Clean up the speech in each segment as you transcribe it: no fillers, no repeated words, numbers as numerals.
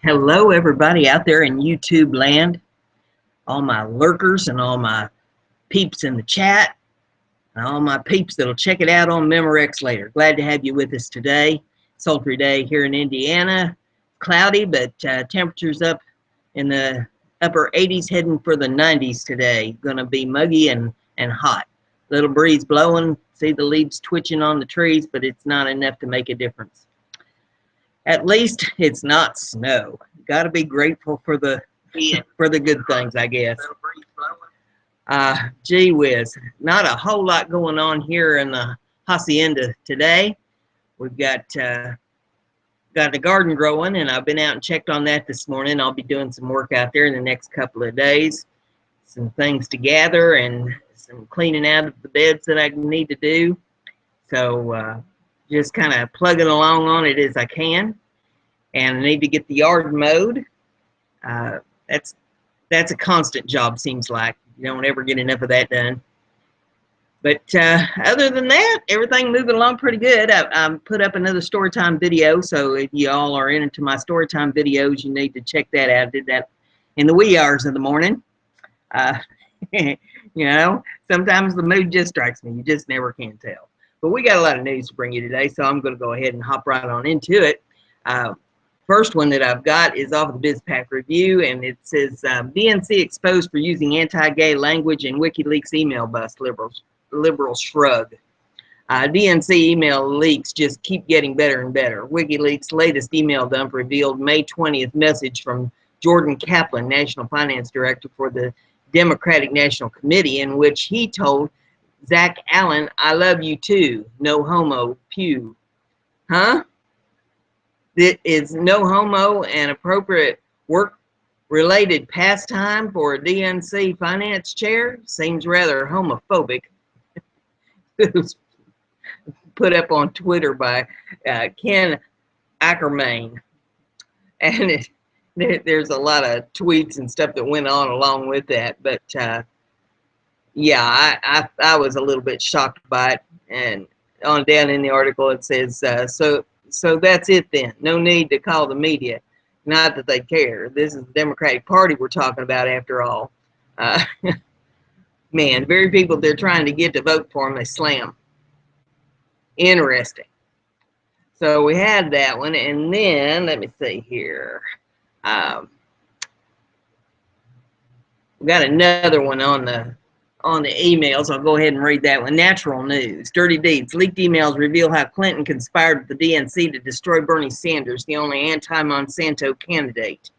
Hello, everybody out there in YouTube land, all my lurkers and all my peeps in the chat, and all my peeps that'll check it out on Memorex later. Glad to have you with us today. Sultry day here in Indiana. Cloudy, but temperatures up in the upper 80s, heading for the 90s today. Going to be muggy and hot. Little breeze blowing. See the leaves twitching on the trees, but it's not enough to make a difference. At least it's not snow. Got to be grateful for the good things, I guess. Gee whiz, not a whole lot going on here in the hacienda today. We've got the garden growing, and I've been out and checked on that this morning. I'll be doing some work out there in the next couple of days. Some things to gather and some cleaning out of the beds that I need to do. So just kind of plugging along on it as I can. And I need to get the yard mowed. That's a constant job, seems like. You don't ever get enough of that done. But other than that, everything moving along pretty good. I put up another Storytime video, so if you all are into my Storytime videos, you need to check that out. I did that in the wee hours of the morning. You know, sometimes the mood just strikes me. You just never can tell. But we got a lot of news to bring you today, so I'm going to go ahead and hop right on into it. First one that I've got is off of the BizPac Review, and it says DNC exposed for using anti-gay language in WikiLeaks email bust. Liberals shrug. DNC email leaks just keep getting better and better. WikiLeaks' latest email dump revealed May 20th message from Jordan Kaplan, National Finance Director for the Democratic National Committee, in which he told Zach Allen, "I love you too. No homo. Pew." Huh? It is no homo an appropriate work-related pastime for a DNC finance chair? Seems rather homophobic. It was put up on Twitter by Ken Ackerman. And there's a lot of tweets and stuff that went on along with that. But yeah, I was a little bit shocked by it. And on down in the article, it says, so that's it then. No need to call the media. Not that they care. This is the Democratic Party we're talking about after all. Man, very people they're trying to get to vote for them, they slam. Interesting. So we had that one, and then let me see here. We got another one on the emails. I'll go ahead and read that one. Natural news. Dirty deeds. Leaked emails reveal how Clinton conspired with the DNC to destroy Bernie Sanders, the only anti-Monsanto candidate.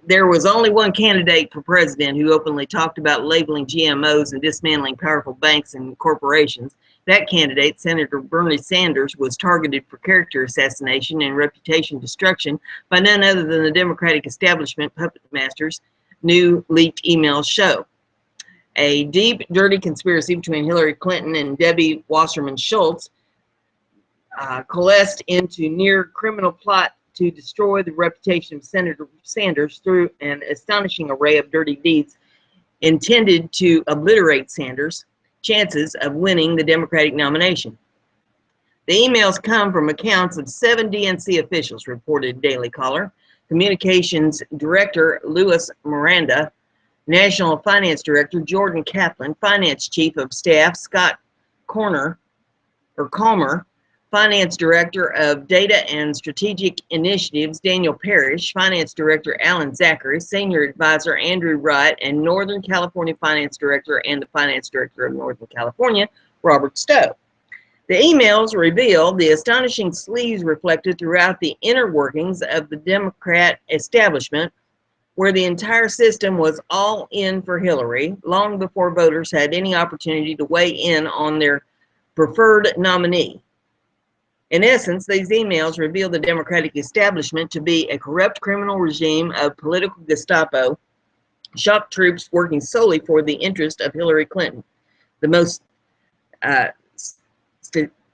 There was only one candidate for president who openly talked about labeling GMOs and dismantling powerful banks and corporations. That candidate, Senator Bernie Sanders, was targeted for character assassination and reputation destruction by none other than the Democratic establishment puppet masters, new leaked emails show. A deep, dirty conspiracy between Hillary Clinton and Debbie Wasserman Schultz coalesced into near criminal plot to destroy the reputation of Senator Sanders through an astonishing array of dirty deeds intended to obliterate Sanders' chances of winning the Democratic nomination. The emails come from accounts of 7 DNC officials, reported Daily Caller. Communications Director Louis Miranda, National Finance Director Jordan Kaplan, Finance Chief of Staff Scott Calmer, Finance Director of Data and Strategic Initiatives Daniel Parrish, Finance Director Alan Zachary, Senior Advisor Andrew Wright, and Northern California Finance Director and the Finance Director of Northern California, Robert Stowe. The emails reveal the astonishing sleaze reflected throughout the inner workings of the Democrat establishment, where the entire system was all in for Hillary long before voters had any opportunity to weigh in on their preferred nominee. In essence, these emails reveal the Democratic establishment to be a corrupt criminal regime of political Gestapo, shock troops working solely for the interest of Hillary Clinton, the most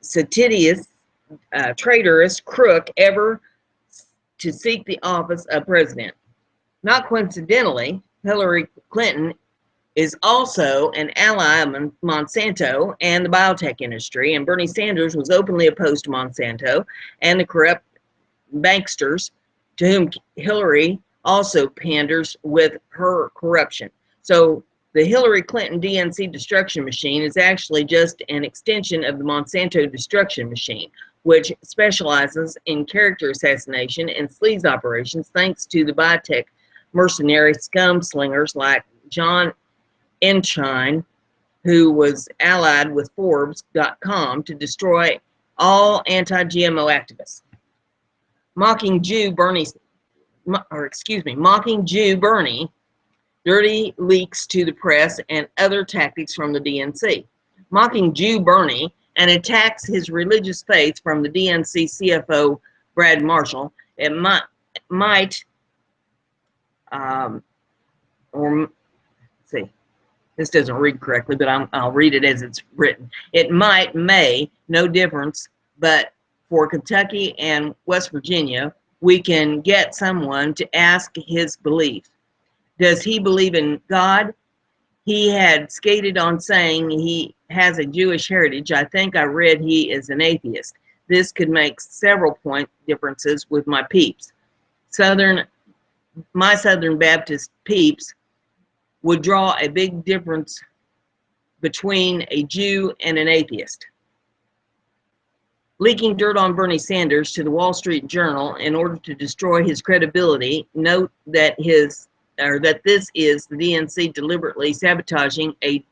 satidious, traitorous crook ever to seek the office of president. Not coincidentally, Hillary Clinton is also an ally of Monsanto and the biotech industry, and Bernie Sanders was openly opposed to Monsanto and the corrupt banksters to whom Hillary also panders with her corruption. So the Hillary Clinton DNC destruction machine is actually just an extension of the Monsanto destruction machine, which specializes in character assassination and sleaze operations thanks to the biotech mercenary scum slingers like John Ensign, who was allied with Forbes.com to destroy all anti-GMO activists. Mocking Jew Bernie, dirty leaks to the press and other tactics from the DNC. Mocking Jew Bernie and attacks his religious faith from the DNC CFO Brad Marshall. It might or see, this doesn't read correctly, but I'll read it as it's written. It may, no difference, but for Kentucky and West Virginia, we can get someone to ask his belief. Does he believe in God? He had skated on saying he has a Jewish heritage. I think I read he is an atheist. This could make several point differences with my peeps. My Southern Baptist peeps would draw a big difference between a Jew and an atheist. Leaking dirt on Bernie Sanders to the Wall Street Journal in order to destroy his credibility. Note that this is the DNC deliberately sabotaging a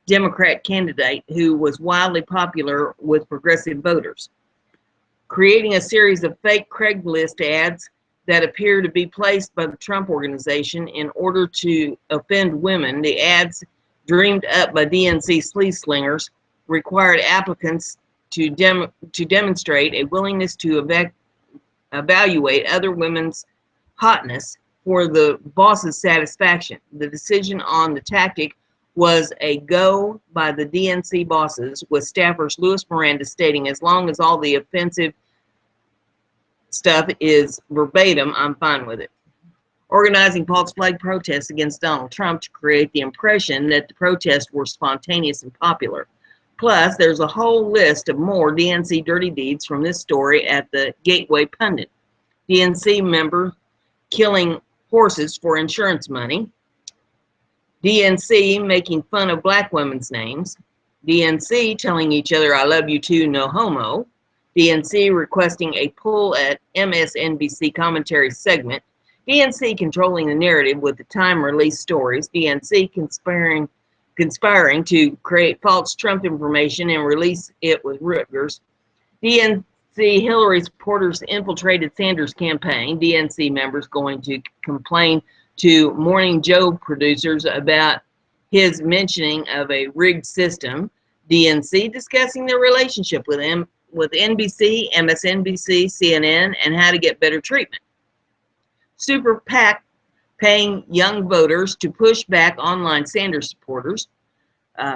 Democrat candidate who was wildly popular with progressive voters. Creating a series of fake Craigslist ads that appear to be placed by the Trump organization in order to offend women. The ads, dreamed up by DNC sleaze slingers, required applicants to demonstrate a willingness to evaluate other women's hotness for the boss's satisfaction. The decision on the tactic was a go by the DNC bosses, with staffers Louis Miranda stating, as long as all the offensive stuff is verbatim, I'm fine with it. Organizing false flag protests against Donald Trump to create the impression that the protests were spontaneous and popular. Plus, there's a whole list of more DNC dirty deeds from this story at the Gateway Pundit. DNC member killing horses for insurance money. DNC making fun of black women's names. DNC telling each other, I love you too, no homo. DNC requesting a pull at MSNBC commentary segment. DNC controlling the narrative with the time-release stories. DNC conspiring to create false Trump information and release it with Reuters. DNC Hillary supporters infiltrated Sanders' campaign. DNC members going to complain to Morning Joe producers about his mentioning of a rigged system. DNC discussing their relationship with NBC, MSNBC, CNN, and how to get better treatment. Super PAC paying young voters to push back online Sanders supporters,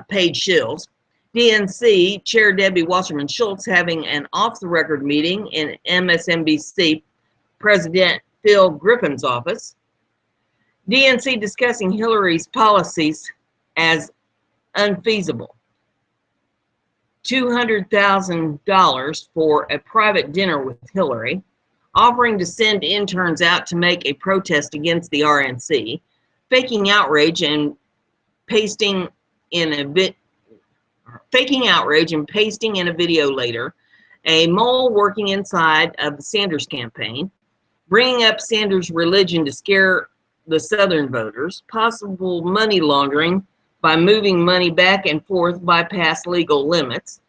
paid shills. DNC Chair Debbie Wasserman Schultz having an off-the-record meeting in MSNBC President Phil Griffin's office. DNC discussing Hillary's policies as unfeasible. $200,000 for a private dinner with Hillary, offering to send interns out to make a protest against the RNC, faking outrage and pasting in a video later, a mole working inside of the Sanders campaign, bringing up Sanders' religion to scare the Southern voters, possible money laundering by moving money back and forth bypass legal limits.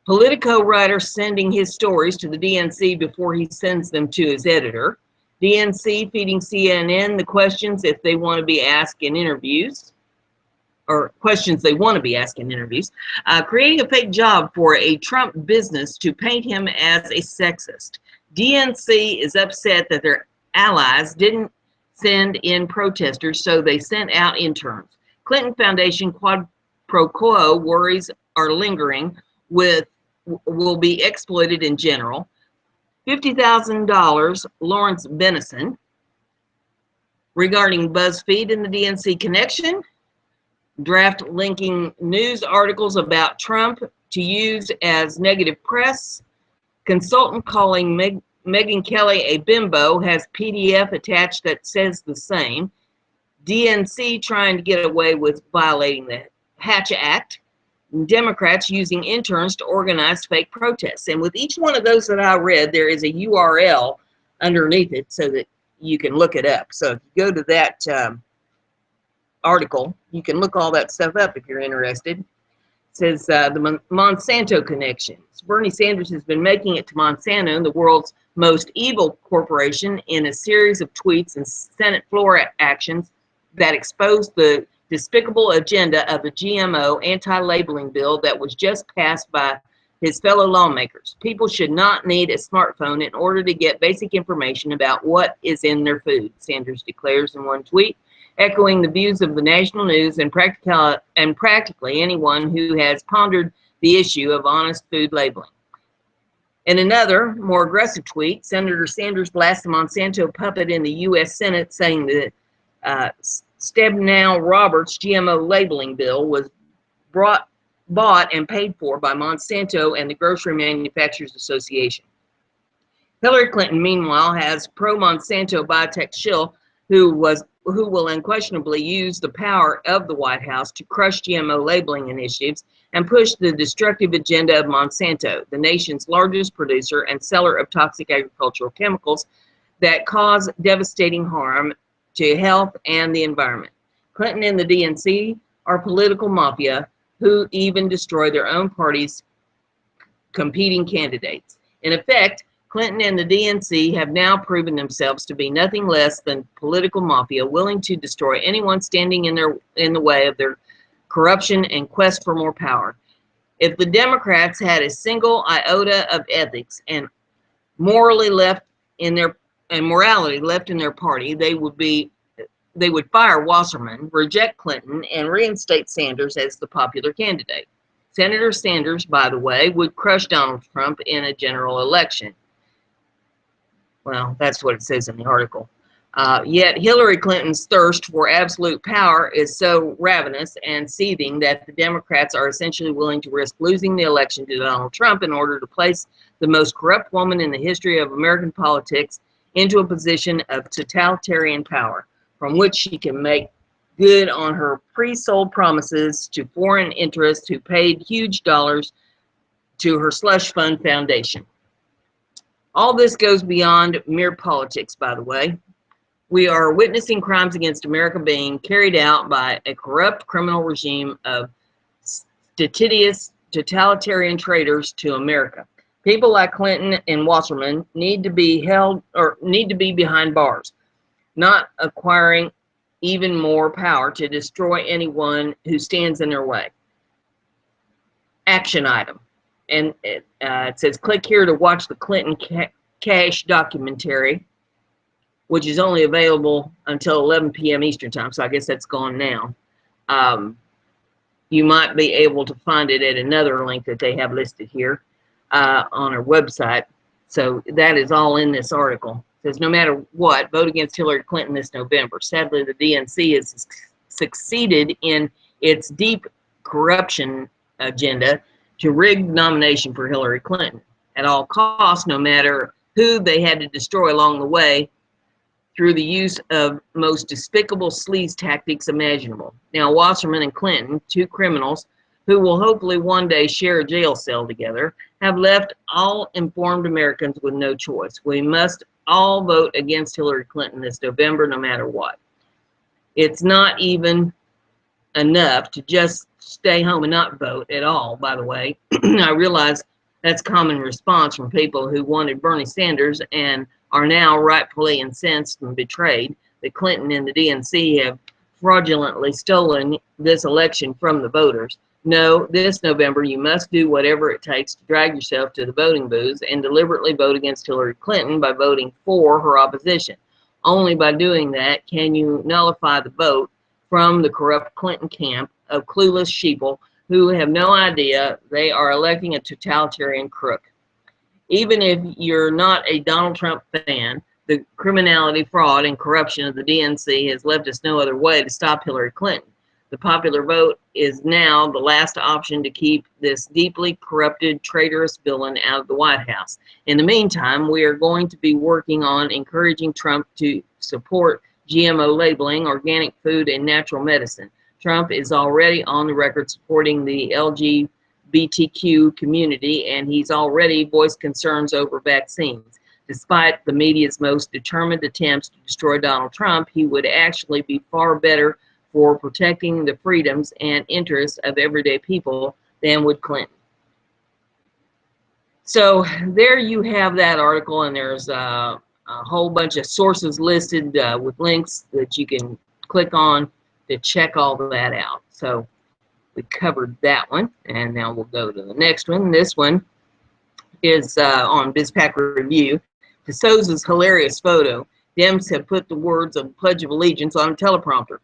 Politico writer sending his stories to the DNC before he sends them to his editor. DNC feeding CNN the questions if they want to be asked in interviews, or questions they want to be asked in interviews. Creating a fake job for a Trump business to paint him as a sexist. DNC is upset that their allies didn't send in protesters, so they sent out interns. Clinton Foundation quid pro quo worries are lingering will be exploited in general. $50,000 Lawrence Benison regarding BuzzFeed and the DNC connection. Draft linking news articles about Trump to use as negative press. Consultant calling Megyn Kelly, a bimbo, has PDF attached that says the same. DNC trying to get away with violating the Hatch Act. Democrats using interns to organize fake protests. And with each one of those that I read, there is a URL underneath it so that you can look it up. So if you go to that article, you can look all that stuff up if you're interested. It says the Monsanto connections. Bernie Sanders has been making it to Monsanto, the world's most evil corporation, in a series of tweets and Senate floor actions that exposed the despicable agenda of the GMO anti-labeling bill that was just passed by his fellow lawmakers. People should not need a smartphone in order to get basic information about what is in their food, Sanders declares in one tweet, echoing the views of the national news and practically anyone who has pondered the issue of honest food labeling. In another, more aggressive tweet, Senator Sanders blasts the Monsanto puppet in the U.S. Senate, saying that Stebnow Roberts' GMO labeling bill was bought and paid for by Monsanto and the Grocery Manufacturers Association. Hillary Clinton, meanwhile, has pro-Monsanto biotech shill who will unquestionably use the power of the White House to crush GMO labeling initiatives and push the destructive agenda of Monsanto, the nation's largest producer and seller of toxic agricultural chemicals that cause devastating harm to health and the environment. Clinton and the DNC are political mafia who even destroy their own party's competing candidates. In effect, Clinton and the DNC have now proven themselves to be nothing less than political mafia, willing to destroy anyone standing in the way of their corruption and quest for more power. If the Democrats had a single iota of ethics and morality left in their party, they would fire Wasserman, reject Clinton, and reinstate Sanders as the popular candidate. Senator Sanders, by the way, would crush Donald Trump in a general election. Well, that's what it says in the article. Yet Hillary Clinton's thirst for absolute power is so ravenous and seething that the Democrats are essentially willing to risk losing the election to Donald Trump in order to place the most corrupt woman in the history of American politics into a position of totalitarian power, from which she can make good on her pre-sold promises to foreign interests who paid huge dollars to her slush fund foundation. All this goes beyond mere politics, by the way. We are witnessing crimes against America being carried out by a corrupt criminal regime of statitious totalitarian traitors to America. People like Clinton and Wasserman need to be behind bars, not acquiring even more power to destroy anyone who stands in their way. Action item. And it says, click here to watch the Clinton Cash documentary, which is only available until 11 p.m. Eastern time, so I guess that's gone now. You might be able to find it at another link that they have listed here on our website. So that is all in this article. It says, no matter what, vote against Hillary Clinton this November. Sadly, the DNC has succeeded in its deep corruption agenda to rig the nomination for Hillary Clinton at all costs, no matter who they had to destroy along the way through the use of most despicable sleaze tactics imaginable. Now, Wasserman and Clinton, two criminals who will hopefully one day share a jail cell together, have left all informed Americans with no choice. We must all vote against Hillary Clinton this November, no matter what. It's not even enough to just stay home and not vote at all, by the way. I realize that's common response from people who wanted Bernie Sanders and are now rightfully incensed and betrayed that Clinton and the DNC have fraudulently stolen this election from the voters. No, this November you must do whatever it takes to drag yourself to the voting booths and deliberately vote against Hillary Clinton by voting for her opposition. Only by doing that can you nullify the vote from the corrupt Clinton camp of clueless sheeple who have no idea they are electing a totalitarian crook. Even if you're not a Donald Trump fan, the criminality, fraud, and corruption of the DNC has left us no other way to stop Hillary Clinton. The popular vote is now the last option to keep this deeply corrupted, traitorous villain out of the White House. In the meantime, we are going to be working on encouraging Trump to support GMO labeling, organic food, and natural medicine. Trump is already on the record supporting the LGBTQ community, and he's already voiced concerns over vaccines. Despite the media's most determined attempts to destroy Donald Trump, he would actually be far better for protecting the freedoms and interests of everyday people than would Clinton. So there you have that article, and there's a whole bunch of sources listed with links that you can click on to check all that out. So we covered that one, and now we'll go to the next one. This one is on BizPac Review. De Souza's hilarious photo. Dems have put the words of the Pledge of Allegiance on a teleprompter.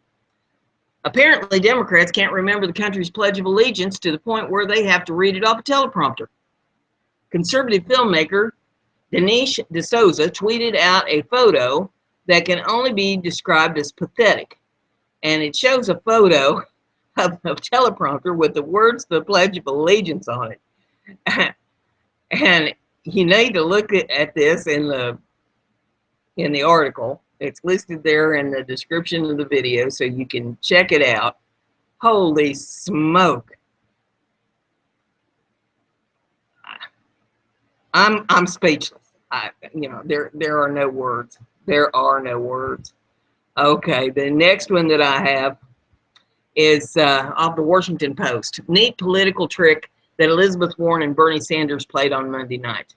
Apparently, Democrats can't remember the country's Pledge of Allegiance to the point where they have to read it off a teleprompter. Conservative filmmaker Dinesh D'Souza tweeted out a photo that can only be described as pathetic. And it shows a photo of a teleprompter with the words of the Pledge of Allegiance on it. And you need to look at this in the article. It's listed there in the description of the video, so you can check it out. Holy smoke. I'm speechless. There are no words. There are no words. Okay, the next one that I have is off the Washington Post. Neat political trick that Elizabeth Warren and Bernie Sanders played on Monday night.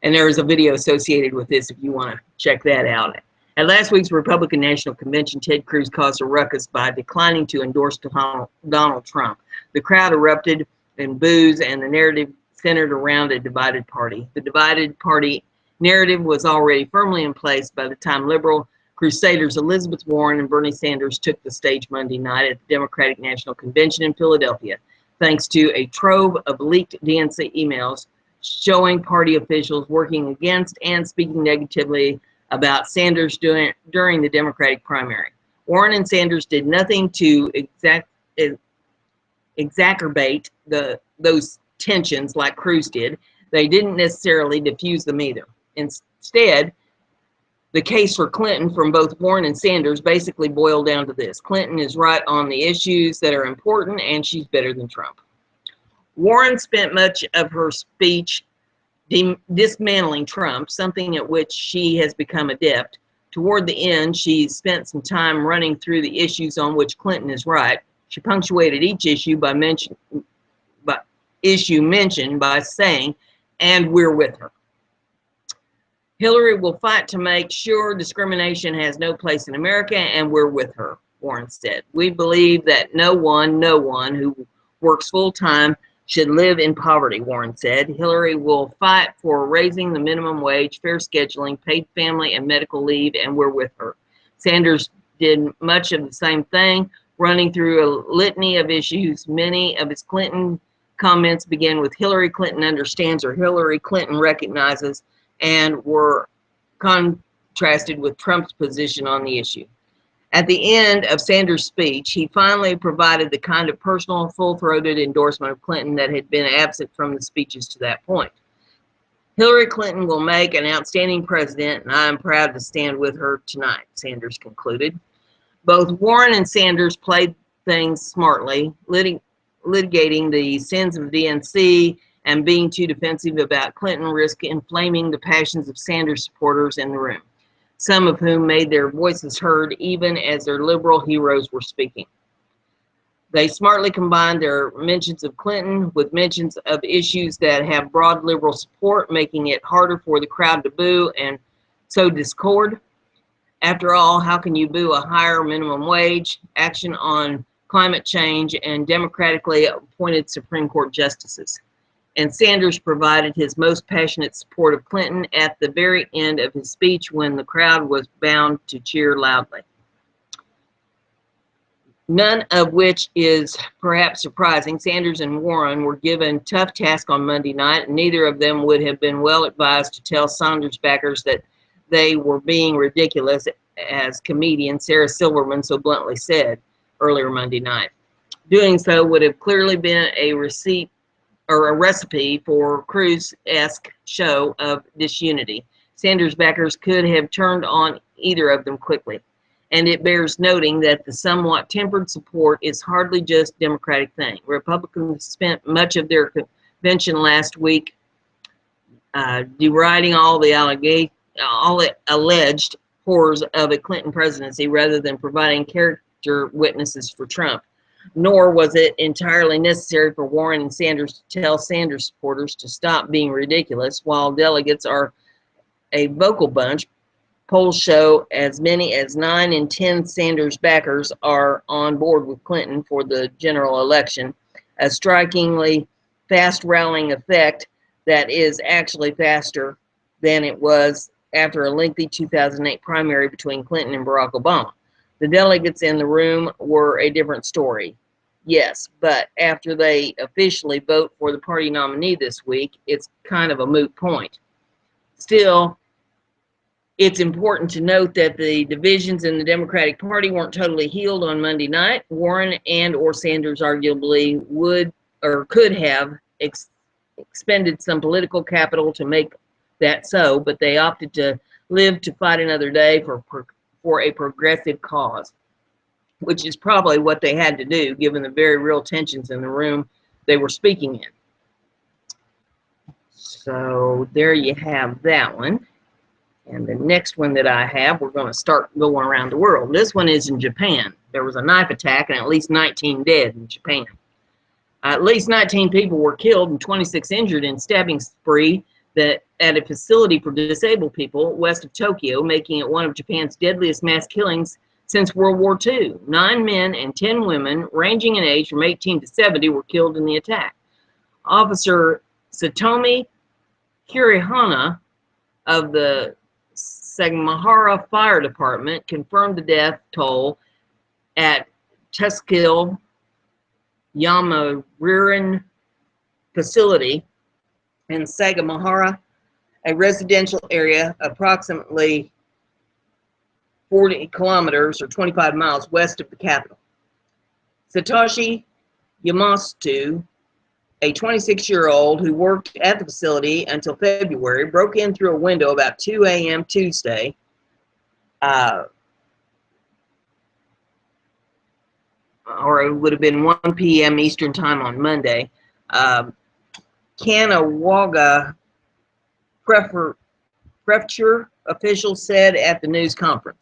And there is a video associated with this if you want to check that out. At last week's Republican National Convention, Ted Cruz caused a ruckus by declining to endorse Donald Trump. The crowd erupted in boos, and the narrative centered around a divided party. The divided party narrative was already firmly in place by the time liberal crusaders Elizabeth Warren and Bernie Sanders took the stage Monday night at the Democratic National Convention in Philadelphia, thanks to a trove of leaked DNC emails showing party officials working against and speaking negatively about Sanders during the Democratic primary. Warren and Sanders did nothing to exacerbate those tensions like Cruz did. They didn't necessarily diffuse them either. Instead, the case for Clinton from both Warren and Sanders basically boiled down to this: Clinton is right on the issues that are important, and she's better than Trump. Warren spent much of her speech dismantling Trump, something at which she has become adept. Toward the end, she spent some time running through the issues on which Clinton is right. She punctuated each issue mentioned by saying, "And we're with her." Hillary will fight to make sure discrimination has no place in America, and we're with her, Warren said. We believe that no one who works full-time should live in poverty, Warren said. Hillary will fight for raising the minimum wage, fair scheduling, paid family and medical leave, and we're with her. Sanders did much of the same thing, running through a litany of issues. Many of his Clinton comments begin with Hillary Clinton understands or Hillary Clinton recognizes, and were contrasted with Trump's position on the issue. At the end of Sanders' speech, he finally provided the kind of personal, full-throated endorsement of Clinton that had been absent from the speeches to that point. Hillary Clinton will make an outstanding president, and I am proud to stand with her tonight, Sanders concluded. Both Warren and Sanders played things smartly, litigating the sins of DNC and being too defensive about Clinton risk inflaming the passions of Sanders supporters in the room, some of whom made their voices heard even as their liberal heroes were speaking. They smartly combined their mentions of Clinton with mentions of issues that have broad liberal support, making it harder for the crowd to boo and sow discord. After all, how can you boo a higher minimum wage, action on climate change, and democratically appointed Supreme Court justices? And Sanders provided his most passionate support of Clinton at the very end of his speech when the crowd was bound to cheer loudly. None of which is perhaps surprising. Sanders and Warren were given tough tasks on Monday night, and neither of them would have been well advised to tell Sanders backers that they were being ridiculous, as comedian Sarah Silverman so bluntly said. earlier Monday night. Doing so would have clearly been a receipt or a recipe for Cruz-esque show of disunity. Sanders backers could have turned on either of them quickly. And it bears noting that the somewhat tempered support is hardly just a Democratic thing. Republicans spent much of their convention last week deriding all the alleged horrors of a Clinton presidency rather than providing character witnesses for Trump. Nor was it entirely necessary for Warren and Sanders to tell Sanders supporters to stop being ridiculous. While delegates are a vocal bunch, polls show as many as 9 in 10 Sanders backers are on board with Clinton for the general election, a strikingly fast rallying effect that is actually faster than it was after a lengthy 2008 primary between Clinton and Barack Obama. The delegates in the room were a different story. Yes, but after they officially vote for the party nominee this week, it's kind of a moot point. Still, it's important to note that the divisions in the Democratic Party weren't totally healed on Monday night. Warren and or Sanders arguably would or could have expended some political capital to make that so, but they opted to live to fight another day for a progressive cause, which is probably what they had to do given the very real tensions in the room they were speaking in. So there you have that one. And the next one that I have, we're going to start going around the world. This one is in Japan. There was a knife attack and at least 19 dead in Japan. At least 19 people were killed and 26 injured in stabbing spree that at a facility for disabled people west of Tokyo, making it one of Japan's deadliest mass killings since World War II. 9 men and 10 women, ranging in age from 18 to 70, were killed in the attack. Officer Satomi Hirihana of the Sagamihara Fire Department confirmed the death toll at Tuskil Yamariran facility in Sagamihara, a residential area approximately 40 kilometers or 25 miles west of the capital. Satoshi Yamasuto, a 26-year-old who worked at the facility until February, broke in through a window about 2 a.m. Tuesday. Or it would have been 1 p.m. Eastern time on Monday. Kanagawa Prefecture officials said at the news conference.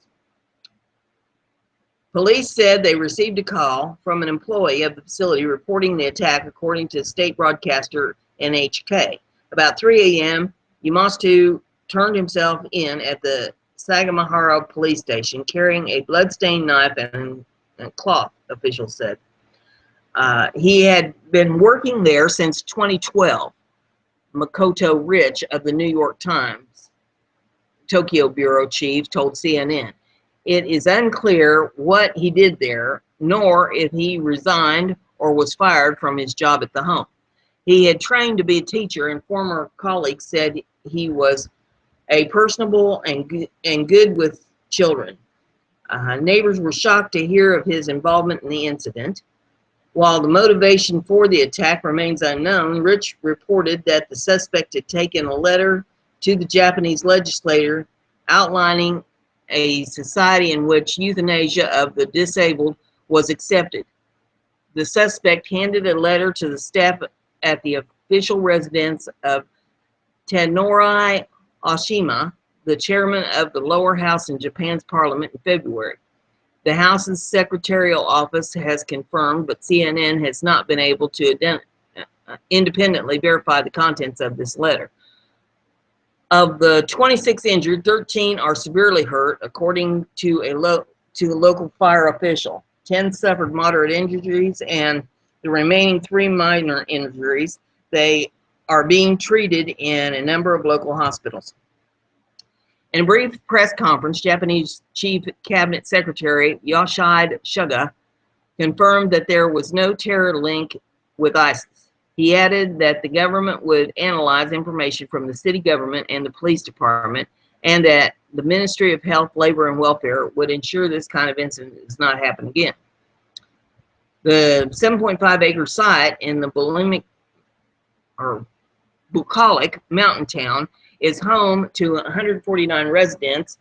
Police said they received a call from an employee of the facility reporting the attack, according to state broadcaster NHK. About 3 a.m., Yamasuto turned himself in at the Sagamihara police station carrying a bloodstained knife and cloth, officials said. He had been working there since 2012. Makoto Rich of the New York Times Tokyo bureau chief told CNN. It is unclear what he did there, nor if he resigned or was fired from his job at the home. He had trained to be a teacher, and former colleagues said he was a personable and good with children. Neighbors were shocked to hear of his involvement in the incident. While the motivation for the attack remains unknown, Rich reported that the suspect had taken a letter to the Japanese legislature outlining a society in which euthanasia of the disabled was accepted. The suspect handed a letter to the staff at the official residence of Tadanorai Oshima, the chairman of the lower house in Japan's parliament, in February. The House's secretarial office has confirmed, but CNN has not been able to independently verify the contents of this letter. Of the 26 injured, 13 are severely hurt, according to a local fire official. 10 suffered moderate injuries, and the remaining 3 minor injuries. They are being treated in a number of local hospitals. In a brief press conference, Japanese Chief Cabinet Secretary Yoshihide Suga confirmed that there was no terror link with ISIS. He added that the government would analyze information from the city government and the police department, and that the Ministry of Health, Labor, and Welfare would ensure this kind of incident does not happen again. The 7.5-acre site in the Bucolic mountain town is home to 149 residents,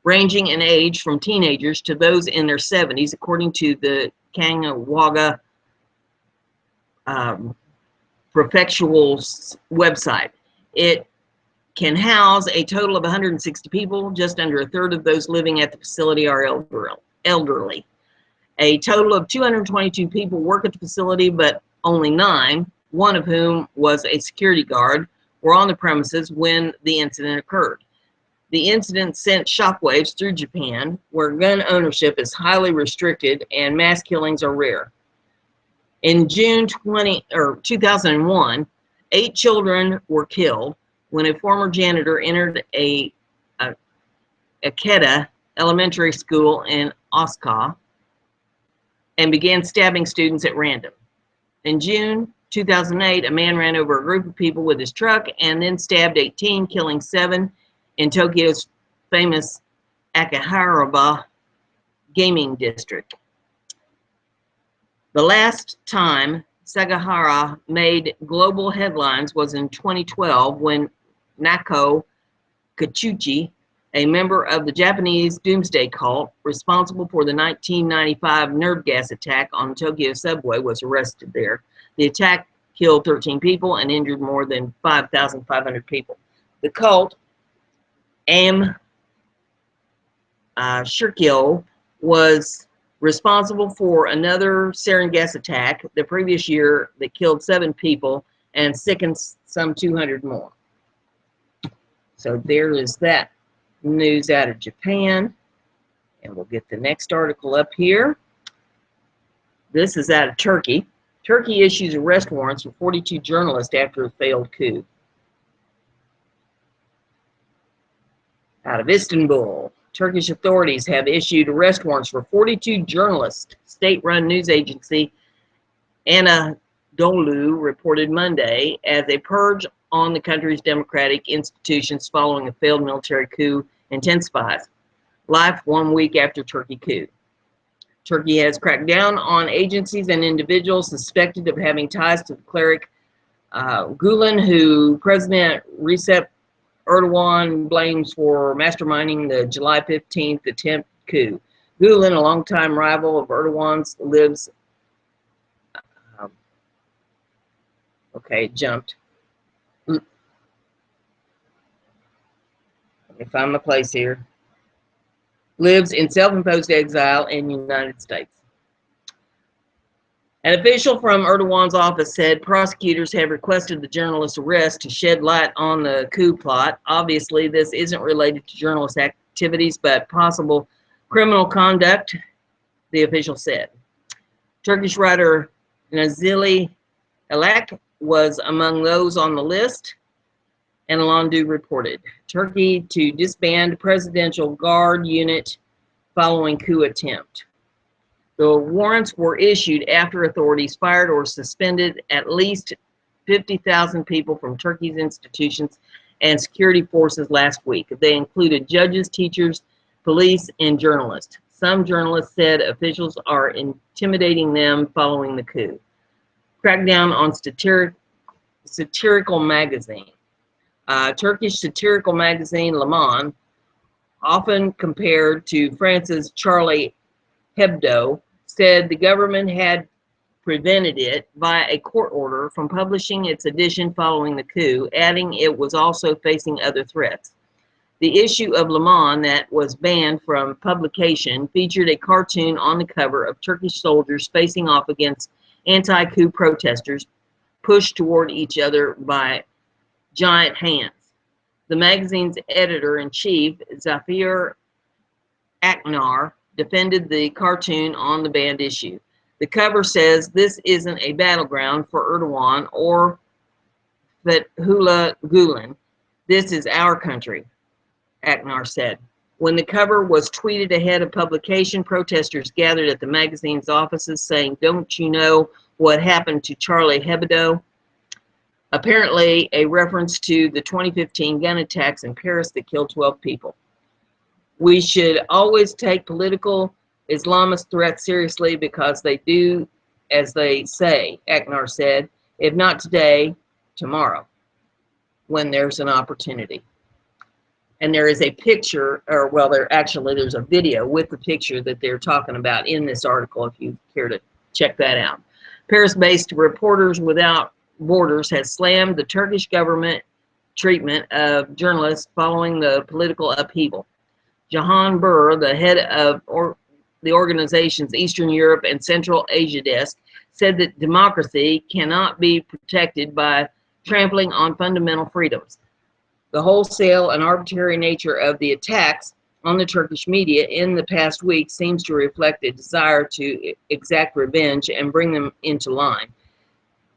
ranging in age from teenagers to those in their 70s, according to the Kangawaga Prefectural's website. It can house a total of 160 people. Just under a third of those living at the facility are elderly. A total of 222 people work at the facility, but only 9, one of whom was a security guard, were on the premises when the incident occurred. The incident sent shockwaves through Japan, where gun ownership is highly restricted and mass killings are rare. In June 2001, 8 children were killed when a former janitor entered a Ikeda elementary school in Osaka and began stabbing students at random. In June 2008, a man ran over a group of people with his truck and then stabbed 18, killing 7 in Tokyo's famous Akihabara gaming district. The last time Sekigahara made global headlines was in 2012 when Nako Kachuchi, a member of the Japanese Doomsday Cult responsible for the 1995 nerve gas attack on the Tokyo subway, was arrested there. The attack killed 13 people and injured more than 5,500 people. The cult, Shirkyo, was responsible for another sarin gas attack the previous year that killed 7 people and sickened some 200 more. So there is that news out of Japan. And we'll get the next article up here. This is out of Turkey. Turkey issues arrest warrants for 42 journalists after a failed coup. Out of Istanbul, Turkish authorities have issued arrest warrants for 42 journalists. State-run news agency Anadolu reported Monday as a purge on the country's democratic institutions following a failed military coup intensifies life 1 week after Turkey coup. Turkey has cracked down on agencies and individuals suspected of having ties to the cleric Gulen, who President Recep Erdogan blames for masterminding the July 15th attempt coup. Gulen, a longtime rival of Erdogan's, lives... okay, it jumped. Let me find my place here. Lives in self-imposed exile in the United States. An official from Erdogan's office said prosecutors have requested the journalist's arrest to shed light on the coup plot. Obviously, this isn't related to journalist activities, but possible criminal conduct, the official said. Turkish writer Nazilli Elek was among those on the list, and Alandu reported. Turkey to disband presidential guard unit following coup attempt. The warrants were issued after authorities fired or suspended at least 50,000 people from Turkey's institutions and security forces last week. They included judges, teachers, police, and journalists. Some journalists said officials are intimidating them following the coup. Crackdown on satirical magazine. Turkish satirical magazine Le Monde, often compared to France's Charlie Hebdo, said the government had prevented it by a court order from publishing its edition following the coup, adding it was also facing other threats. The issue of Le Monde that was banned from publication featured a cartoon on the cover of Turkish soldiers facing off against anti-coup protesters pushed toward each other by giant hands. The magazine's editor-in-chief, Zafir Aknar, defended the cartoon on the banned issue. The cover says this isn't a battleground for Erdogan or Fethullah Gulen. This is our country, Aknar said. When the cover was tweeted ahead of publication, protesters gathered at the magazine's offices saying, "Don't you know what happened to Charlie Hebdo?" Apparently a reference to the 2015 gun attacks in Paris that killed 12 people. We should always take political Islamist threats seriously because they do as they say, Aknar said. If not today, tomorrow, when there's an opportunity. And there is a picture, or well, there's a video with the picture that they're talking about in this article, if you care to check that out. Paris-based Reporters Without Borders has slammed the Turkish government treatment of journalists following the political upheaval. Jahan Burr, the head of the organization's Eastern Europe and Central Asia desk, said that democracy cannot be protected by trampling on fundamental freedoms. The wholesale and arbitrary nature of the attacks on the Turkish media in the past week seems to reflect a desire to exact revenge and bring them into line.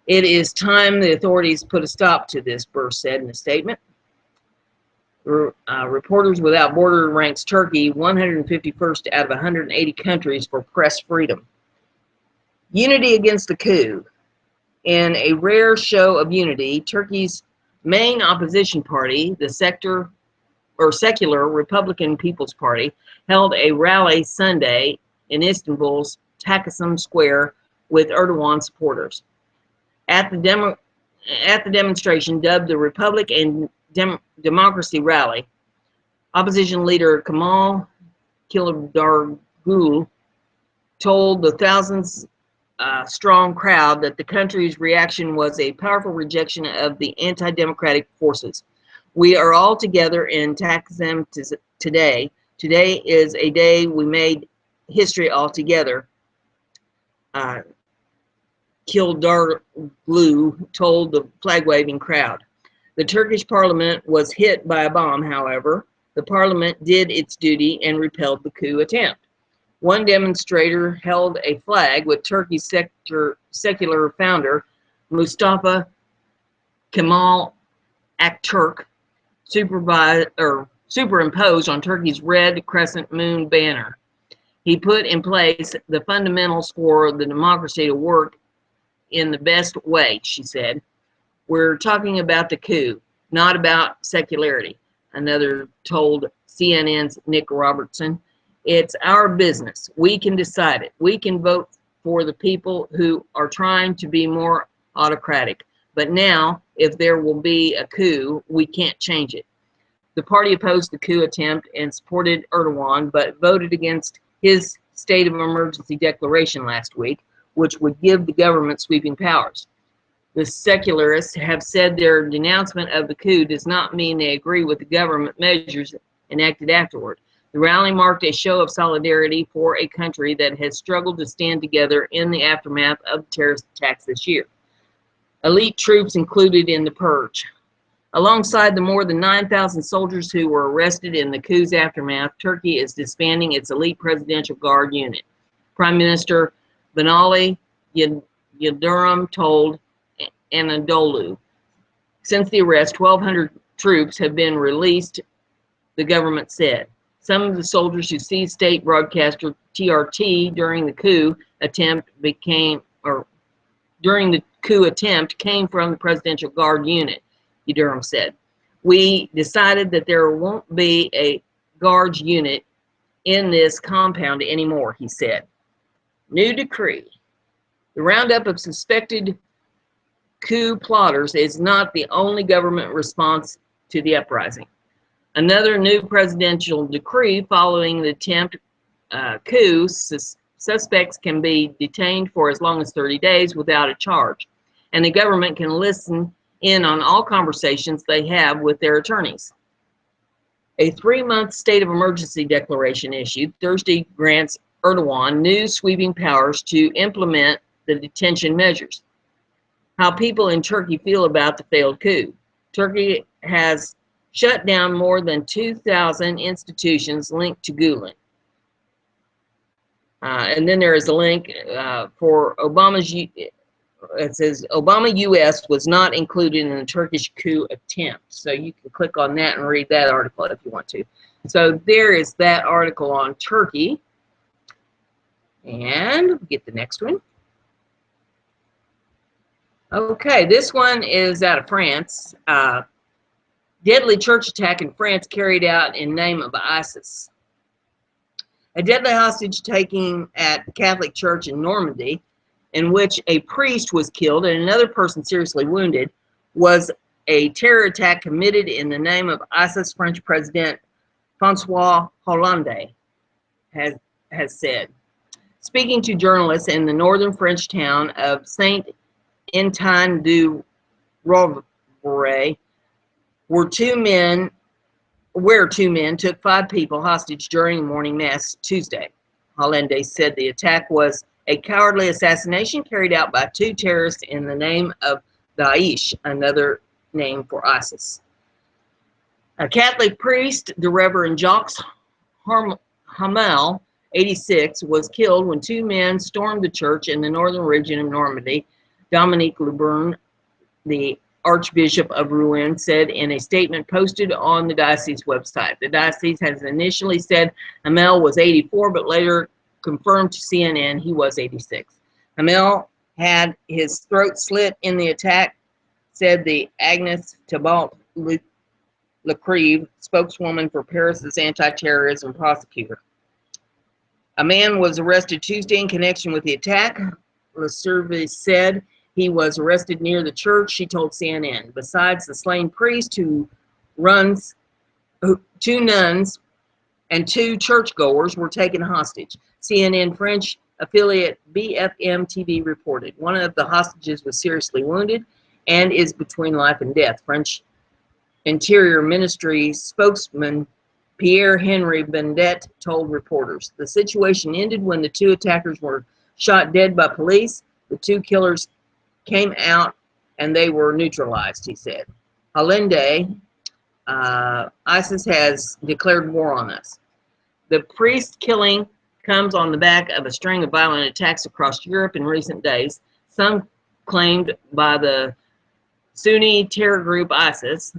It is time the authorities put a stop to this, Burr said in a statement. Reporters Without Borders ranks Turkey 151st out of 180 countries for press freedom. Unity against the coup. In a rare show of unity, Turkey's main opposition party, the secular Republican People's Party, held a rally Sunday in Istanbul's Taksim Square with Erdogan supporters. At the demonstration, dubbed the Republic and Democracy Rally, opposition leader Kemal Kılıçdaroğlu told the thousands strong crowd that the country's reaction was a powerful rejection of the anti-democratic forces. We are all together in Taksim today. Today is a day we made history all together. Kılıçdaroğlu told the flag-waving crowd. The Turkish parliament was hit by a bomb, however. The parliament did its duty and repelled the coup attempt. One demonstrator held a flag with Turkey's secular founder, Mustafa Kemal Atatürk, superimposed on Turkey's red crescent moon banner. He put in place the fundamentals for the democracy to work in the best way, she said. We're talking about the coup, not about secularity, another told CNN's Nick Robertson. It's our business. We can decide it. We can vote for the people who are trying to be more autocratic. But now, if there will be a coup, we can't change it. The party opposed the coup attempt and supported Erdogan, but voted against his state of emergency declaration last week, which would give the government sweeping powers. The secularists have said their denouncement of the coup does not mean they agree with the government measures enacted afterward. The rally marked a show of solidarity for a country that has struggled to stand together in the aftermath of the terrorist attacks this year. Elite troops included in the purge. Alongside the more than 9,000 soldiers who were arrested in the coup's aftermath, Turkey is disbanding its elite presidential guard unit. Prime Minister Binali Yildirim told Anadolu. Since the arrest, 1,200 troops have been released, the government said. Some of the soldiers who seized state broadcaster TRT during the coup attempt came from the Presidential Guard unit, Yildirim said. We decided that there won't be a guards unit in this compound anymore, he said. New decree. The roundup of suspected coup plotters is not the only government response to the uprising. Another new presidential decree following the attempt coup, suspects can be detained for as long as 30 days without a charge, and the government can listen in on all conversations they have with their attorneys. A 3-month state of emergency declaration issued Thursday grants Erdogan new sweeping powers to implement the detention measures. How people in Turkey feel about the failed coup. Turkey has shut down more than 2,000 institutions linked to Gulen. And then there is a link for Obama's, it says Obama US was not included in the Turkish coup attempt. So you can click on that and read that article if you want to. So there is that article on Turkey. And we'll get the next one. Okay, this one is out of France. Deadly church attack in France carried out in name of ISIS. A deadly hostage taking at the Catholic Church in Normandy in which a priest was killed and another person seriously wounded, was a terror attack committed in the name of ISIS. French President François Hollande has said. Speaking to journalists in the northern French town of Saint-Étienne-du-Rouvray, where two men took 5 people hostage during morning mass Tuesday. Hollande said the attack was a cowardly assassination carried out by 2 terrorists in the name of Daesh, another name for ISIS. A Catholic priest, the Reverend Jacques Hamel, 86, was killed when 2 men stormed the church in the northern region of Normandy. Dominique Lebrun, the Archbishop of Rouen, said in a statement posted on the diocese website. The diocese has initially said Hamel was 84, but later confirmed to CNN he was 86. Hamel had his throat slit in the attack, said the Agnes Thibault-Lecreve, spokeswoman for Paris's anti-terrorism prosecutor. A man was arrested Tuesday in connection with the attack. Lecreve said he was arrested near the church, she told CNN. Besides the slain priest, 2 nuns and 2 churchgoers were taken hostage. CNN French affiliate BFM TV reported. One of the hostages was seriously wounded and is between life and death. French Interior Ministry spokesman Pierre-Henri Bendet told reporters. The situation ended when the 2 attackers were shot dead by police. The 2 killers came out and they were neutralized, he said. Hollande, ISIS has declared war on us. The priest killing comes on the back of a string of violent attacks across Europe in recent days, some claimed by the Sunni terror group ISIS,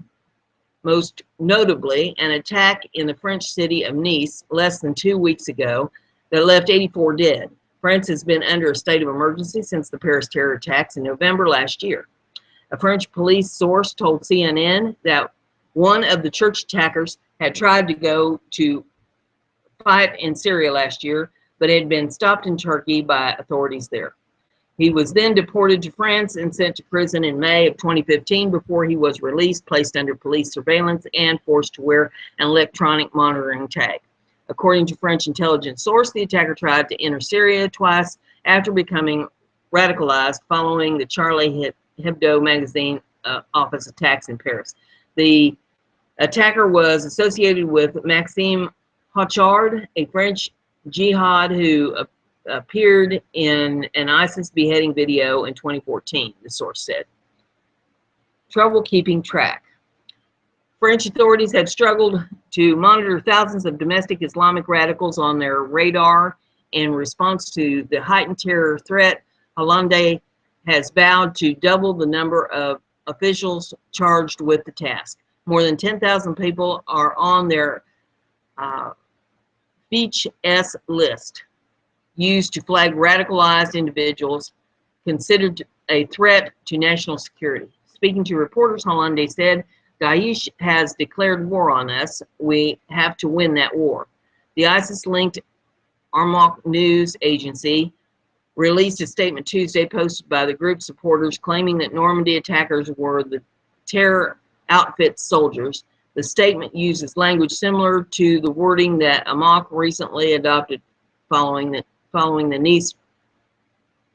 most notably an attack in the French city of Nice less than 2 weeks ago that left 84 dead. France has been under a state of emergency since the Paris terror attacks in November last year. A French police source told CNN that one of the church attackers had tried to go to fight in Syria last year, but had been stopped in Turkey by authorities there. He was then deported to France and sent to prison in May of 2015 before he was released, placed under police surveillance, and forced to wear an electronic monitoring tag. According to French intelligence source, the attacker tried to enter Syria twice after becoming radicalized following the Charlie Hebdo magazine office attacks in Paris. The attacker was associated with Maxime Hochard, a French jihad who appeared in an ISIS beheading video in 2014, the source said. Trouble keeping track. French authorities have struggled to monitor thousands of domestic Islamic radicals on their radar in response to the heightened terror threat. Hollande has vowed to double the number of officials charged with the task. More than 10,000 people are on their Fiche S list, used to flag radicalized individuals considered a threat to national security. Speaking to reporters, Hollande said, Daesh has declared war on us. We have to win that war. The ISIS-linked Amaq news agency released a statement Tuesday posted by the group's supporters claiming that Normandy attackers were the terror outfit soldiers. The statement uses language similar to the wording that Amaq recently adopted following the Nice,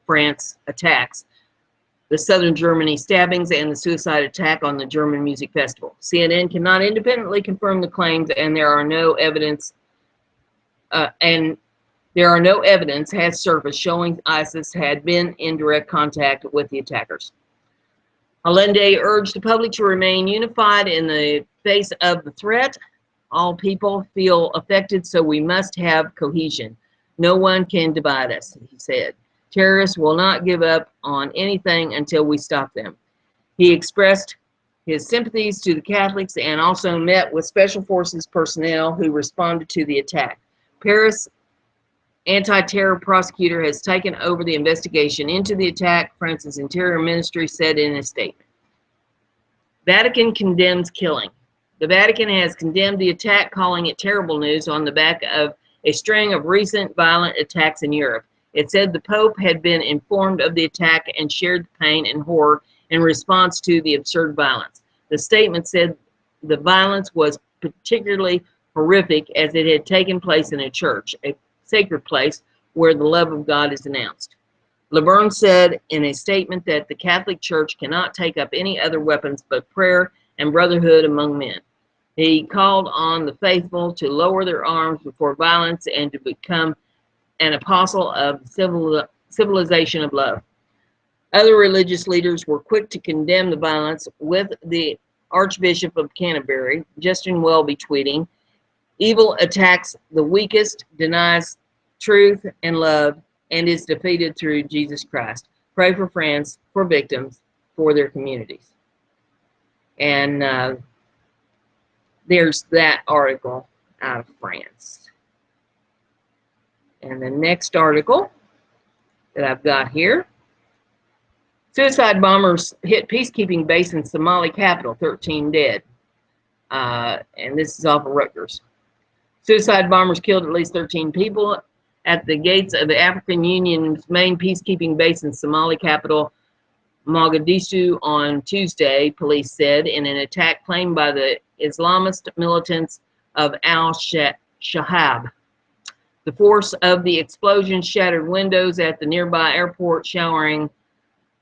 France attacks, the southern Germany stabbings, and the suicide attack on the German music festival. CNN cannot independently confirm the claims, and there are no evidence has surfaced showing ISIS had been in direct contact with the attackers. Hollande urged the public to remain unified in the face of the threat. All people feel affected, so we must have cohesion. No one can divide us, he said. Terrorists will not give up on anything until we stop them. He expressed his sympathies to the Catholics and also met with Special Forces personnel who responded to the attack. Paris anti-terror prosecutor has taken over the investigation into the attack, France's Interior Ministry said in a statement. Vatican condemns killing. The Vatican has condemned the attack, calling it terrible news on the back of a string of recent violent attacks in Europe. It said the Pope had been informed of the attack and shared the pain and horror in response to the absurd violence. The statement said the violence was particularly horrific as it had taken place in a church, a sacred place where the love of God is announced. Laverne said in a statement that the Catholic Church cannot take up any other weapons but prayer and brotherhood among men. He called on the faithful to lower their arms before violence and to become an apostle of civilization of love. Other religious leaders were quick to condemn the violence, with the Archbishop of Canterbury, Justin Welby, tweeting, "Evil attacks the weakest, denies truth and love, and is defeated through Jesus Christ. Pray for France, for victims, for their communities." And there's that article out of France. And the next article that I've got here: suicide bombers hit peacekeeping base in Somali capital, 13 dead. And this is off of Rutgers. Suicide bombers killed at least 13 people at the gates of the African Union's main peacekeeping base in Somali capital, Mogadishu, on Tuesday, police said, in an attack claimed by the Islamist militants of al-Shahab. The force of the explosion shattered windows at the nearby airport, showering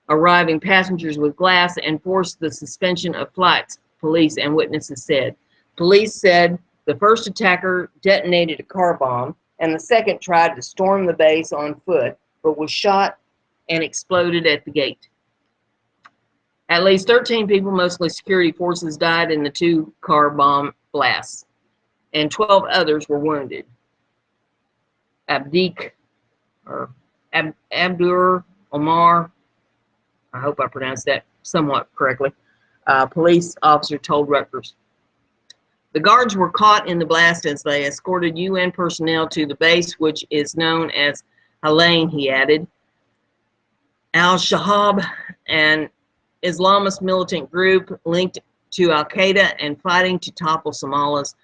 arriving passengers with glass, and forced the suspension of flights, police and witnesses said. Police said the first attacker detonated a car bomb, and the second tried to storm the base on foot, but was shot and exploded at the gate. At least 13 people, mostly security forces, died in the two car bomb blasts, and 12 others were wounded. Abdur Omar, I hope I pronounced that somewhat correctly, police officer told Rutgers. The guards were caught in the blast as they escorted UN personnel to the base, which is known as Al-Ain, he added. Al-Shahab, an Islamist militant group linked to Al-Qaeda and fighting to topple Somalia's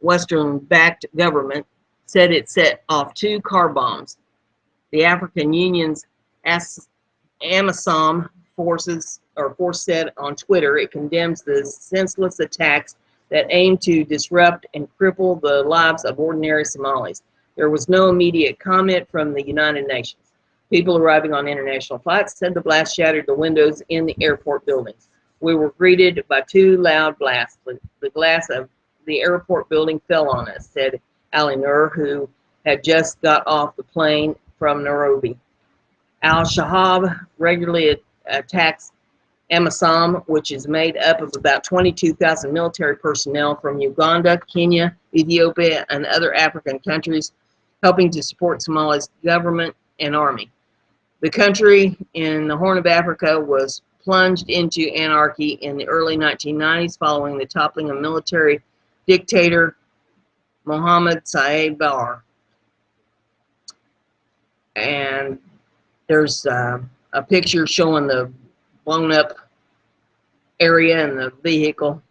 Western-backed government, said it set off two car bombs. The African Union's AMISOM force said on Twitter it condemns the senseless attacks that aim to disrupt and cripple the lives of ordinary Somalis. There was no immediate comment from the United Nations. People arriving on international flights said the blast shattered the windows in the airport buildings. We were greeted by two loud blasts. The glass of the airport building fell on us, said Ali Nur, who had just got off the plane from Nairobi. Al-Shahab regularly attacks AMISOM, which is made up of about 22,000 military personnel from Uganda, Kenya, Ethiopia, and other African countries, helping to support Somalia's government and army. The country in the Horn of Africa was plunged into anarchy in the early 1990s following the toppling of military dictator Mohammed Said Barre. And there's a picture showing the blown up area and the vehicle.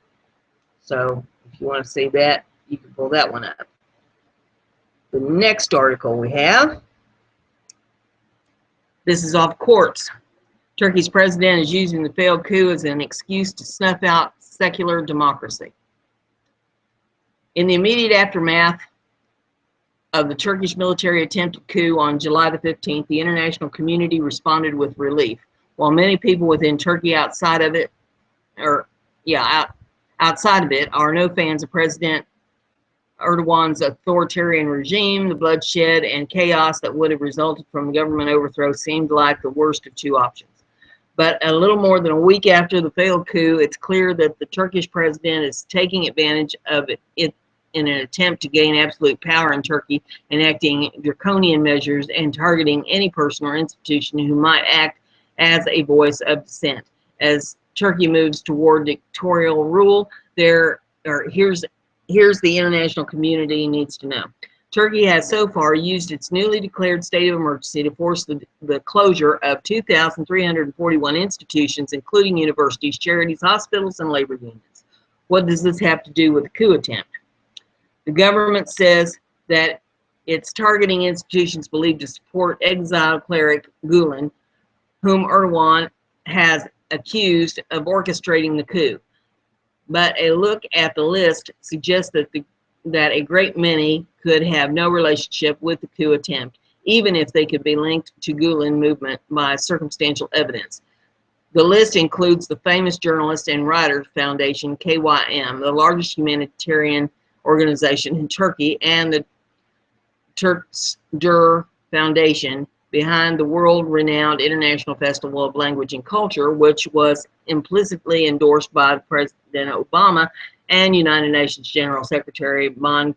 So if you want to see that, you can pull that one up. The next article we have, this is off Quartz. Turkey's president is using the failed coup as an excuse to snuff out secular democracy. In the immediate aftermath of the Turkish military attempted coup on July the 15th, the international community responded with relief. While many people within Turkey outside of it are no fans of President Erdogan's authoritarian regime, the bloodshed and chaos that would have resulted from the government overthrow seemed like the worst of two options. But a little more than a week after the failed coup, it's clear that the Turkish president is taking advantage of it in an attempt to gain absolute power in Turkey, enacting draconian measures and targeting any person or institution who might act as a voice of dissent. As Turkey moves toward dictatorial rule, here's the international community needs to know. Turkey has so far used its newly declared state of emergency to force the closure of 2,341 institutions, including universities, charities, hospitals, and labor unions. What does this have to do with the coup attempt? The government says that It's targeting institutions believed to support exiled cleric Gulen, whom Erdogan has accused of orchestrating the coup. But a look at the list suggests that a great many could have no relationship with the coup attempt, even if they could be linked to Gulen movement by circumstantial evidence. The list includes the famous journalist and writer foundation KYM, the largest humanitarian organization in Turkey, and the Turkcder Foundation, behind the world-renowned International Festival of Language and Culture, which was implicitly endorsed by President Obama and United Nations General Secretary Ban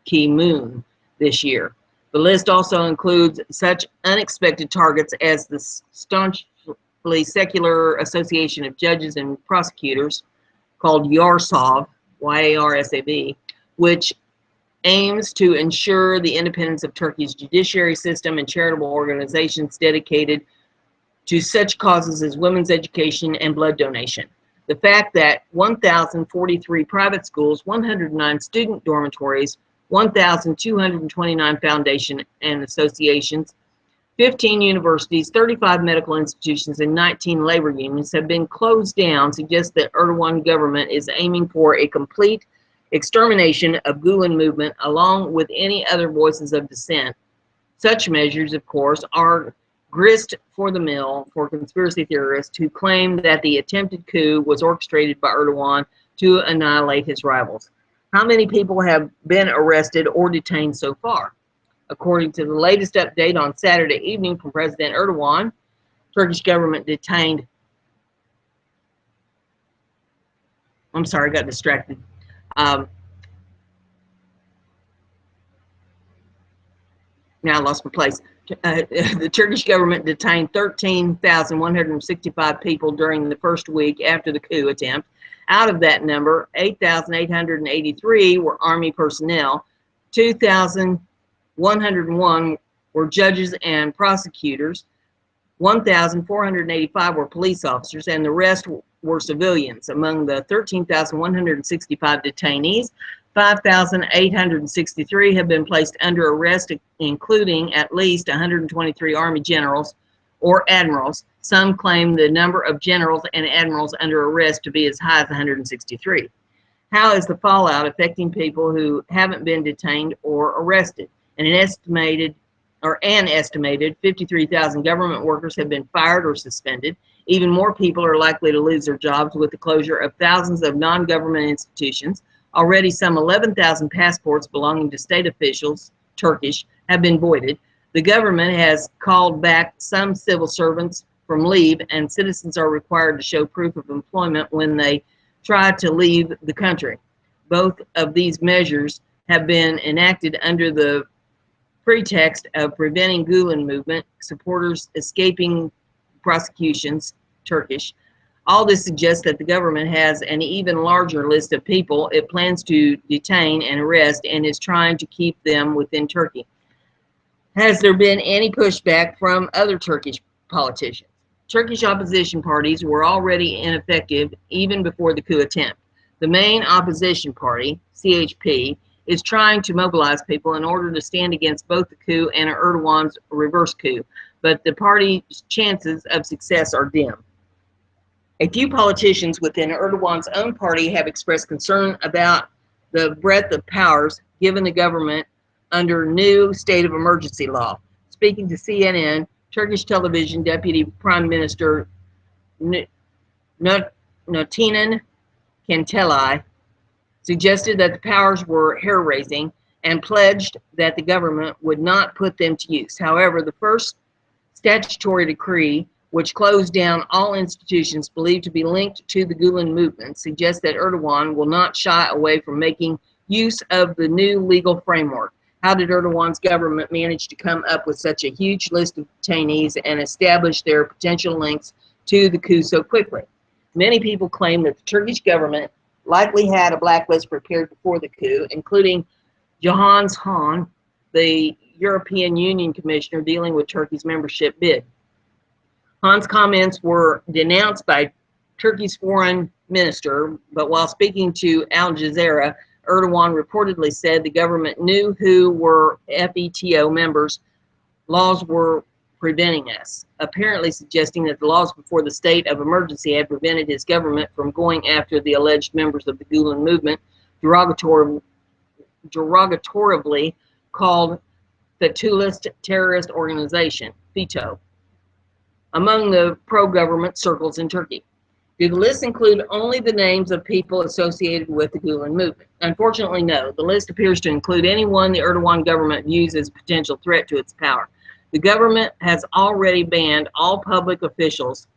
Ki-moon this year. The list also includes such unexpected targets as the staunchly secular Association of Judges and Prosecutors, called YARSAV, Y-A-R-S-A-V, which aims to ensure the independence of Turkey's judiciary system, and charitable organizations dedicated to such causes as women's education and blood donation. The fact that 1,043 private schools, 109 student dormitories, 1,229 foundations and associations, 15 universities, 35 medical institutions, and 19 labor unions have been closed down suggests that Erdogan government is aiming for a complete extermination of Gulen movement along with any other voices of dissent. Such measures, of course, are grist for the mill for conspiracy theorists who claim that the attempted coup was orchestrated by Erdogan to annihilate his rivals. How many people have been arrested or detained so far? According to the latest update on Saturday evening from President Erdogan, Turkish government detained, I'm sorry, I got distracted. Now I lost my place. The Turkish government detained 13,165 people during the first week after the coup attempt. Out of that number, 8,883 were army personnel, 2,101 were judges and prosecutors, 1,485 were police officers, and the rest were civilians. Among the 13,165 detainees, 5,863 have been placed under arrest, including at least 123 Army generals or admirals. Some claim the number of generals and admirals under arrest to be as high as 163. How is the fallout affecting people who haven't been detained or arrested? An estimated 53,000 government workers have been fired or suspended. Even more people are likely to lose their jobs with the closure of thousands of non-government institutions. Already some 11,000 passports belonging to state officials, Turkish, have been voided. The government has called back some civil servants from leave, and citizens are required to show proof of employment when they try to leave the country. Both of these measures have been enacted under the pretext of preventing Gulen movement supporters escaping prosecutions, Turkish. All this suggests that the government has an even larger list of people it plans to detain and arrest and is trying to keep them within Turkey. Has there been any pushback from other Turkish politicians? Turkish opposition parties were already ineffective even before the coup attempt. The main opposition party, CHP, is trying to mobilize people in order to stand against both the coup and Erdogan's reverse coup, but the party's chances of success are dim. A few politicians within Erdogan's own party have expressed concern about the breadth of powers given the government under new state of emergency law. Speaking to CNN, Turkish television Deputy Prime Minister Nurettin Kentelay suggested that the powers were hair-raising and pledged that the government would not put them to use. However, the first statutory decree, which closed down all institutions believed to be linked to the Gulen movement, suggests that Erdogan will not shy away from making use of the new legal framework. How did Erdogan's government manage to come up with such a huge list of detainees and establish their potential links to the coup so quickly? Many people claim that the Turkish government likely had a blacklist prepared before the coup, including Johannes Hahn, the European Union Commissioner dealing with Turkey's membership bid. Hahn's comments were denounced by Turkey's foreign minister, but while speaking to Al Jazeera, Erdogan reportedly said the government knew who were FETO members. Laws were preventing us, apparently suggesting that the laws before the state of emergency had prevented his government from going after the alleged members of the Gulen movement, derogatorily called Fethullahist Terrorist Organization, FETO, among the pro-government circles in Turkey. Do the lists include only the names of people associated with the Gulen movement? Unfortunately, no. The list appears to include anyone the Erdogan government views as a potential threat to its power. The government has already banned all public officials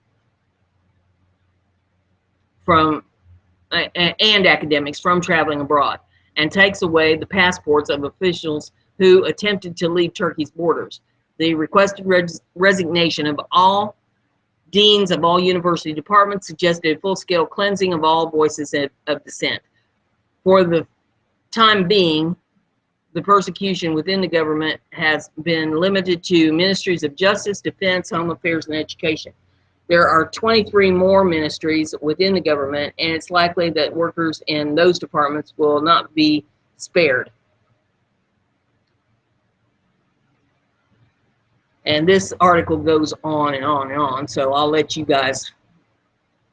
from and academics from traveling abroad, and takes away the passports of officials who attempted to leave Turkey's borders. The requested resignation of all deans of all university departments suggested a full-scale cleansing of all voices of dissent. For the time being, the persecution within the government has been limited to ministries of justice, defense, home affairs, and education. There are 23 more ministries within the government, and it's likely that workers in those departments will not be spared. And this article goes on and on and on, so I'll let you guys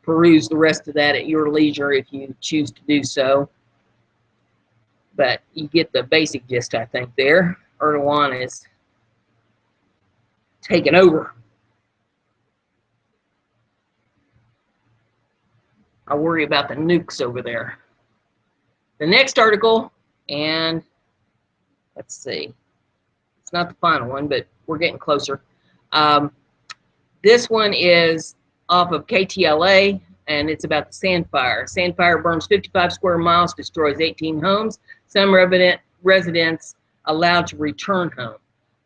peruse the rest of that at your leisure if you choose to do so. But you get the basic gist, I think, there. Erdogan is taken over. I worry about the nukes over there. The next article, and let's see, it's not the final one, but we're getting closer. This one is off of KTLA, and it's about the Sand Fire. Sand Fire burns 55 square miles, destroys 18 homes. Some residents allowed to return home.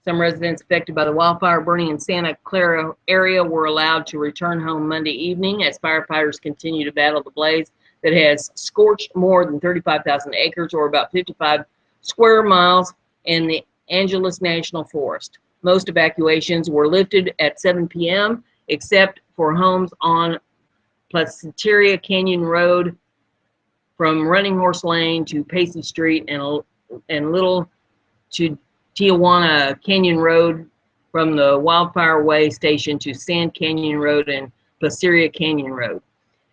Some residents affected by the wildfire burning in Santa Clara area were allowed to return home Monday evening as firefighters continue to battle the blaze that has scorched more than 35,000 acres, or about 55 square miles, in the Angeles National Forest. Most evacuations were lifted at 7 p.m., except for homes on Placenteria Canyon Road from Running Horse Lane to Pacey Street, and Little to Tijuana Canyon Road from the Wildfire Way Station to Sand Canyon Road and Placeria Canyon Road.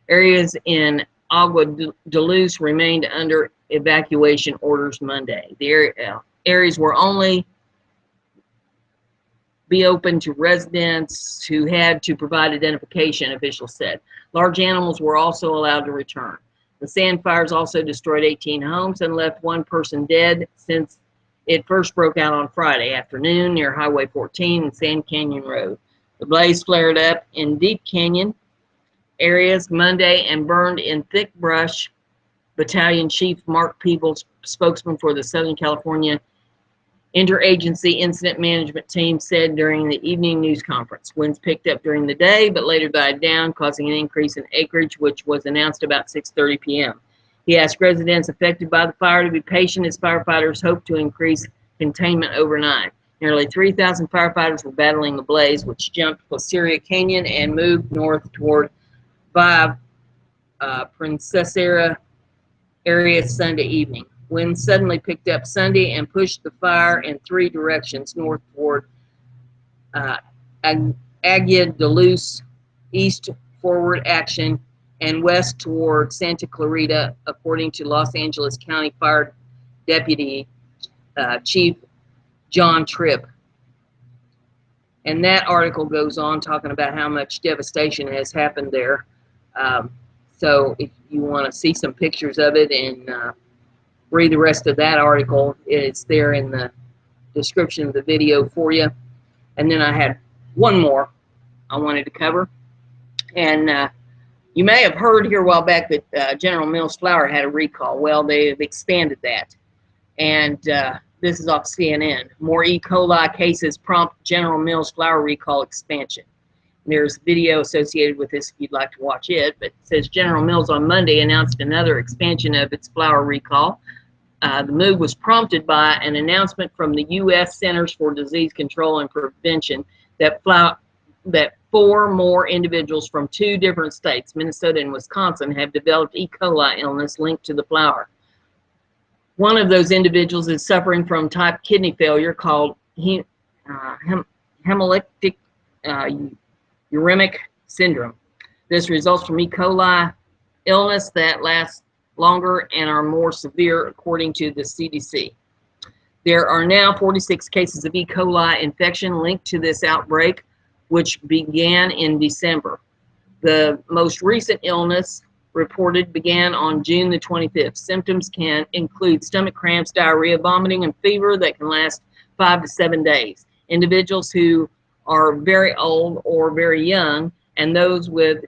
Areas in Agua de Luz remained under evacuation orders Monday. The areas were only be open to residents who had to provide identification, officials said. Large animals were also allowed to return. The sand fires also destroyed 18 homes and left one person dead since it first broke out on Friday afternoon near Highway 14 and Sand Canyon Road. The blaze flared up in Deep Canyon areas Monday and burned in thick brush. Battalion Chief Mark Peebles, spokesman for the Southern California Interagency Incident Management Team, said during the evening news conference. Winds picked up during the day but later died down, causing an increase in acreage, which was announced about 6:30 p.m. He asked residents affected by the fire to be patient as firefighters hope to increase containment overnight. Nearly 3,000 firefighters were battling the blaze, which jumped Placeria Canyon and moved north toward via Princesera area Sunday evening. Winds suddenly picked up Sunday and pushed the fire in three directions: north toward Agua de Luz, east forward action, and west toward Santa Clarita, according to Los Angeles County Fire Deputy Chief John Tripp. And that article goes on talking about how much devastation has happened there. So if you want to see some pictures of it and read the rest of that article, it's there in the description of the video for you. And then I had one more I wanted to cover. And you may have heard here a while back that General Mills flour had a recall. Well, they've expanded that. And this is off CNN. More E. coli cases prompt General Mills flour recall expansion. And there's video associated with this if you'd like to watch it. But it says General Mills on Monday announced another expansion of its flour recall. The move was prompted by an announcement from the U.S. Centers for Disease Control and Prevention that 4 more individuals from 2 different states, Minnesota and Wisconsin, have developed E. coli illness linked to the flour. One of those individuals is suffering from type kidney failure called hemolytic uremic syndrome. This results from E. coli illness that lasts longer and are more severe, according to the CDC. There are now 46 cases of E. coli infection linked to this outbreak, which began in December. The most recent illness reported began on June the 25th. Symptoms can include stomach cramps, diarrhea, vomiting, and fever that can last 5 to 7 days. Individuals who are very old or very young and those with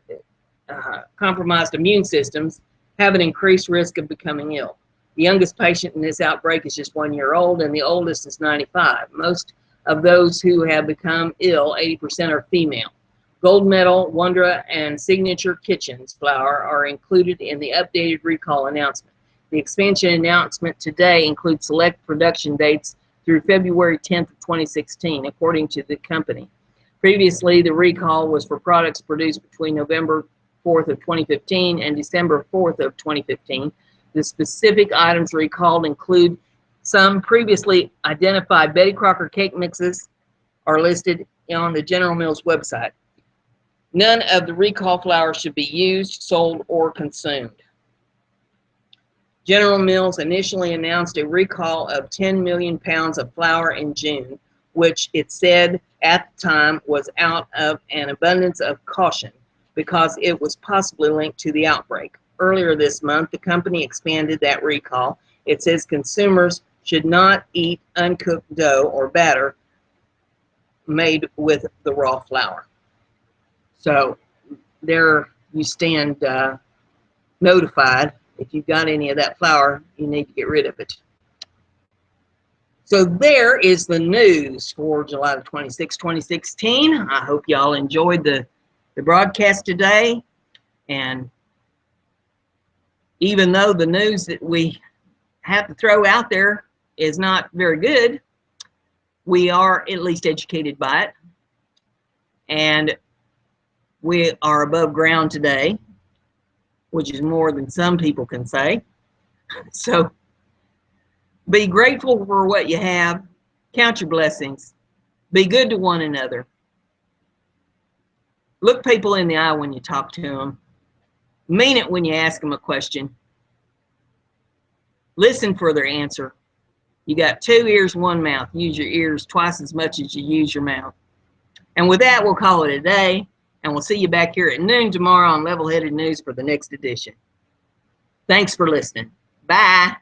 compromised immune systems have an increased risk of becoming ill. The youngest patient in this outbreak is just 1 year old, and the oldest is 95. Most of those who have become ill, 80%, are female. Gold Medal, Wondra, and Signature Kitchens flour are included in the updated recall announcement. The expansion announcement today includes select production dates through February 10th of 2016, according to the company. Previously, the recall was for products produced between November 4th of 2015 and December 4th of 2015. The specific items recalled include some previously identified Betty Crocker cake mixes are listed on the General Mills website. None of the recall flour should be used, sold, or consumed. General Mills initially announced a recall of 10 million pounds of flour in June, which it said at the time was out of an abundance of caution because it was possibly linked to the outbreak. Earlier this month, the company expanded that recall. It says consumers should not eat uncooked dough or batter made with the raw flour. So there you stand notified. If you've got any of that flour, you need to get rid of it. So there is the news for July the 26th, 2016. I hope y'all enjoyed the broadcast today. And even though the news that we have to throw out there is not very good, we are at least educated by it. And we are above ground today, which is more than some people can say. So be grateful for what you have. Count your blessings. Be good to one another. Look people in the eye when you talk to them. Mean it when you ask them a question. Listen for their answer. You got 2 ears, 1 mouth. Use your ears twice as much as you use your mouth. And with that, we'll call it a day. And we'll see you back here at noon tomorrow on Level Headed News for the next edition. Thanks for listening. Bye.